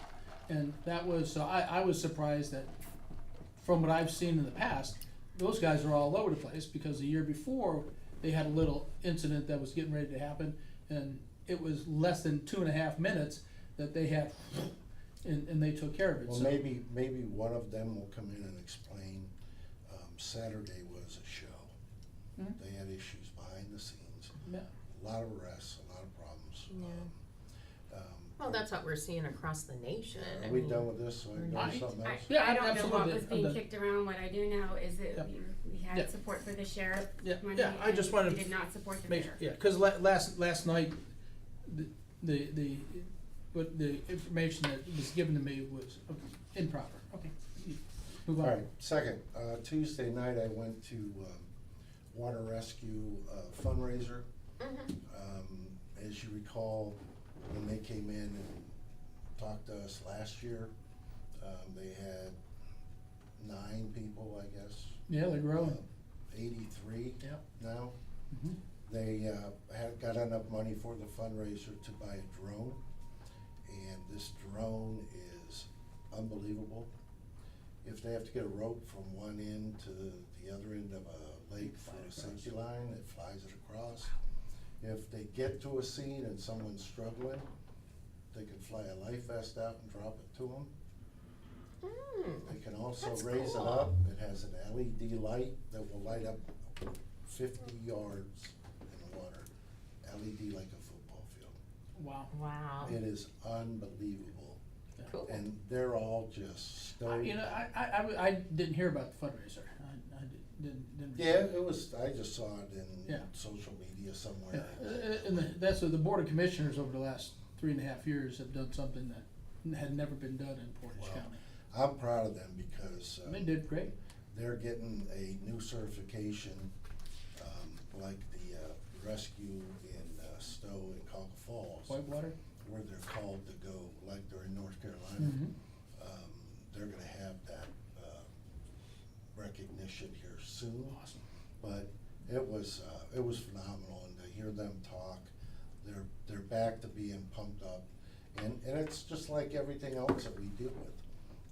And that was, so I was surprised that, from what I've seen in the past, those guys are all over the place, because the year before, they had a little incident that was getting ready to happen, and it was less than 2.5 minutes that they had, and they took care of it,
Well,
so.
maybe one of them will come in and explain, Saturday was a show.
Mhm.
They had issues behind the scenes,
Yeah.
a lot of arrests, a lot of problems.
Yeah. Well, that's what we're seeing across the nation. I
Are we
mean,
done with this, so I can go to something else?
Yeah,
I don't know what
absolutely.
was
I'm
being
done.
kicked around. What I do know is that
Yep.
we
Yeah.
had support for the sheriff
Yeah,
money,
yeah, I just wanted
and
to
we did not support the
Make,
fair.
yeah, cause last night, the information that was given to me was improper, okay. Move on.
All right, second, Tuesday night I went to, water rescue fundraiser.
Mhm.
As you recall, when they came in and talked to us last year, they had 9 people, I guess.
Yeah, they're growing.
83
Yep.
now.
Mhm.
They had got enough money for the fundraiser to buy a drone, and this drone is unbelievable. If they have to get a rope from one end to the other end of a lake for a safety line, it flies it across. If they get to a scene and someone's struggling, they can fly a life vest out and drop it to them. They can also
That's
raise it
cool.
up. It has an LED light that will light up 50 yards in the water. LED like a football field.
Wow.
Wow.
It is unbelievable.
Cool.
And they're all just stoked.
You know, I didn't hear about the fundraiser. I didn't.
Yeah, it was, I just saw it in
Yeah.
social media
Yeah,
somewhere.
and that's what the Board of Commissioners over the last 3.5 years have done something that had never been done in Portage
Wow.
County.
I'm proud of them because
They did great.
they're getting a new certification, like the rescue in Stowe and Conco Falls,
Whitewater.
where they're called to go, like they're in North Carolina.
Mhm.
They're gonna have that recognition here soon.
Awesome.
But it was phenomenal, and to hear them talk, they're back to being pumped up, and it's just like everything else that we deal with.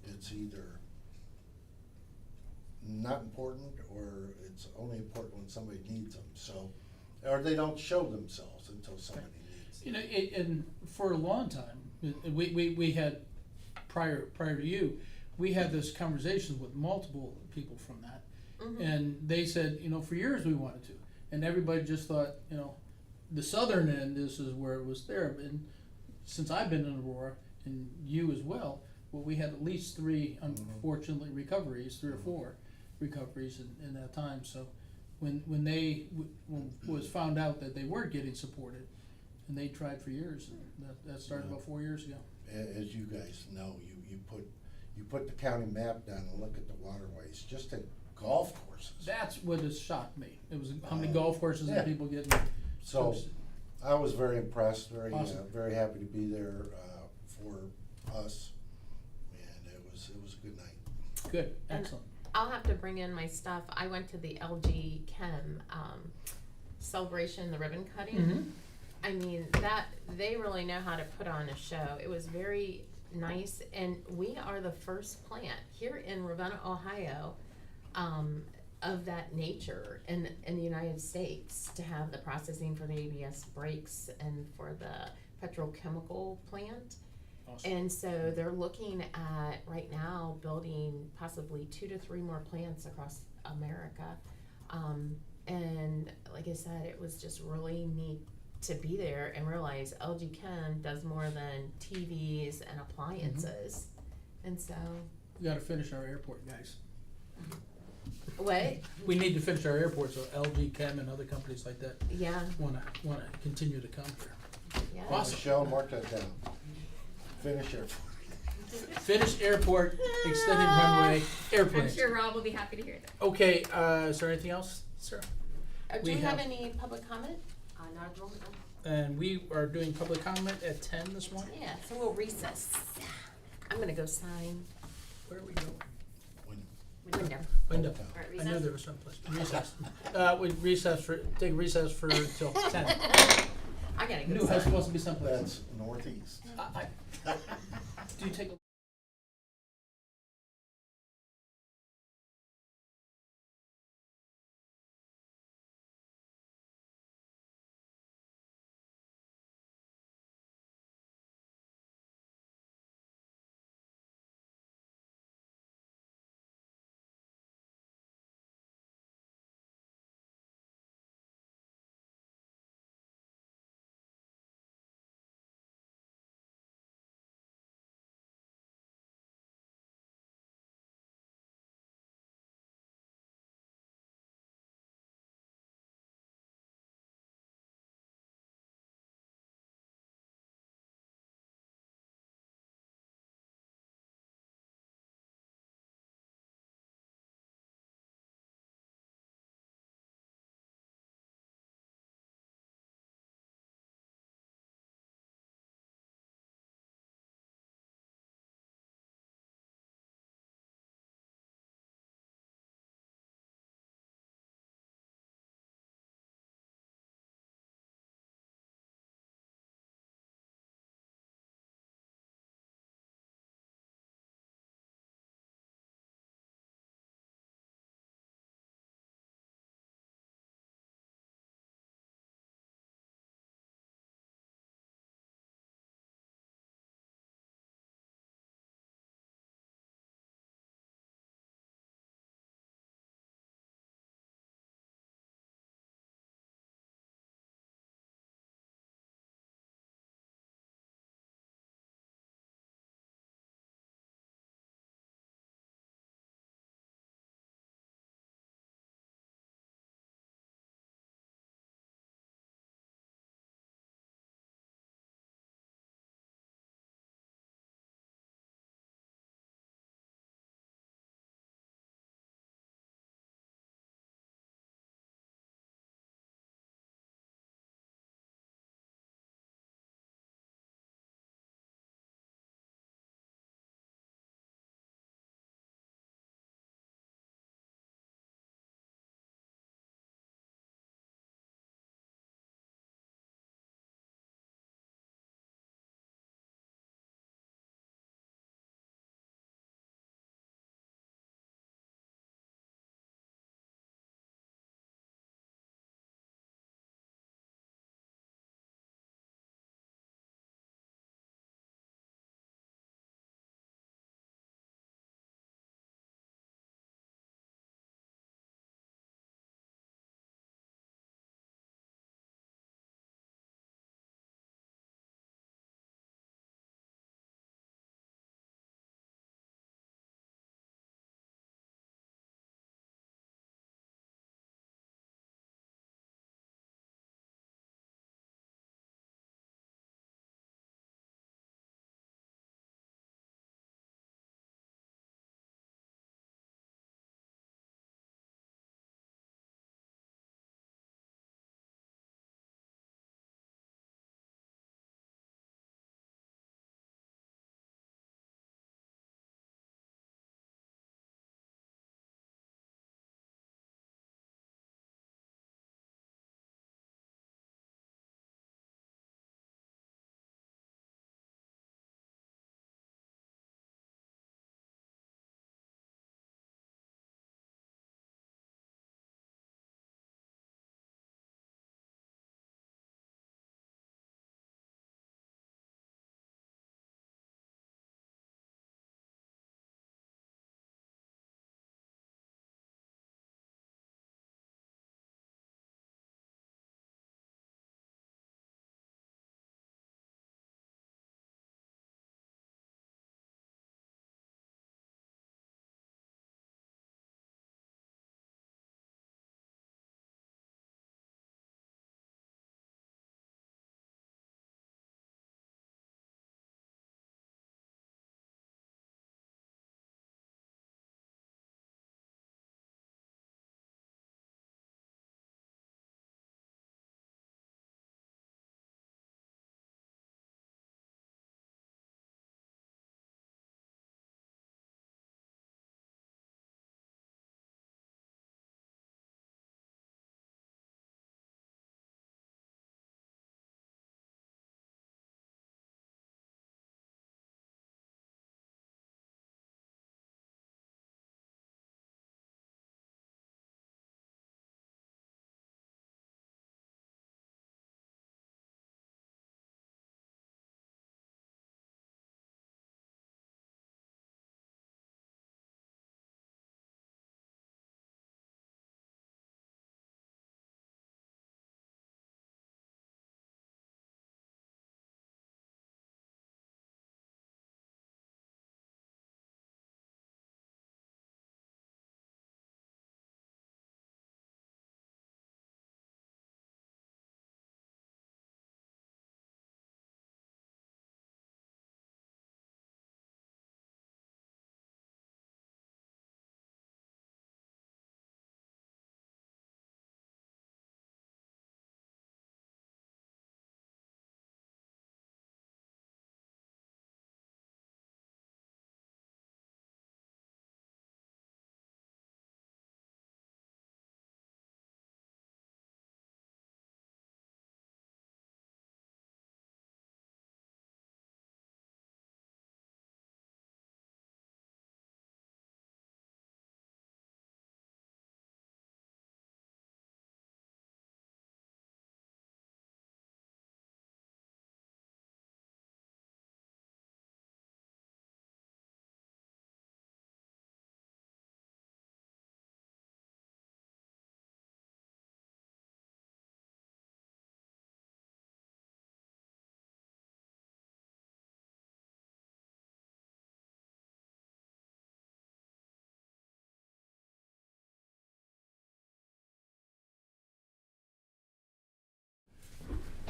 It's either not important, or it's only important when somebody needs them, so, or they don't show themselves until somebody needs them.
You know, and for a long time, we had, prior to you, we had this conversation with multiple people from that. And they said, you know, for years we wanted to, and everybody just thought, you know, the southern end, this is where it was there. And since I've been in Aurora, and you as well, we had at least 3, unfortunately, recoveries, 3 or 4 recoveries in that time. So when was found out that they weren't getting supported, and they tried for years, and that started about 4 years ago.
As you guys know, you put the county map down and look at the waterways, just at golf courses.
That's what has shocked me. It was how many golf courses
yeah.
and people getting
So,
posted.
I was very impressed, very,
Awesome.
very happy to be there, for us, and it was a good night.
Good,
And
excellent.
I'll have to bring in my stuff. I went to the LG Chem celebration, the ribbon cutting.
Mhm.
I mean, that they really know how to put on a show. It was very nice, and we are the first plant here in Ravenna, Ohio, of that nature in the United States to have the processing for the ABS brakes and for the petrochemical plant.
Awesome.
And so they're looking at right now building possibly 2 to 3 more plants across America. And like I said, it was just really neat to be there and realize LG Chem does more than TVs and appliances. And so,
We gotta finish our airport, guys.
what?
We need to finish our airport, so LG Chem and other companies like that
Yeah,
wanna continue to come here.
yeah.
Awesome.
Michelle, mark that down. Finish it.
Finish airport, extended runway,
I'm
airplanes.
sure Rob will be happy to hear that.
Okay, is there anything else, sir?
Do
We
we have
have-
any public comment?
Not at the moment, no.
And we are doing public comment at 10 this morning.
Yeah, so we'll recess. I'm gonna go sign
Where are we going?
window.
Window.
Alright,
I knew
recess?
there was someplace. Recess. We take a recess for till 10.
I gotta
Knew
go
it was
sign.
supposed to be someplace.
That's northeast.
Do you take a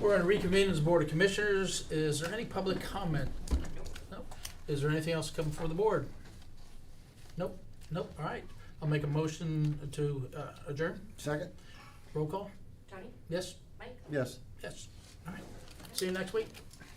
We're gonna reconvene as Board of Commissioners. Is there any public comment? Nope. Is there anything else coming before the board? Nope, nope, all right. I'll make a motion to adjourn.
Second?
Roll call?
Johnny?
Yes?
Mike?
Yes.
Yes. All right. See you next week.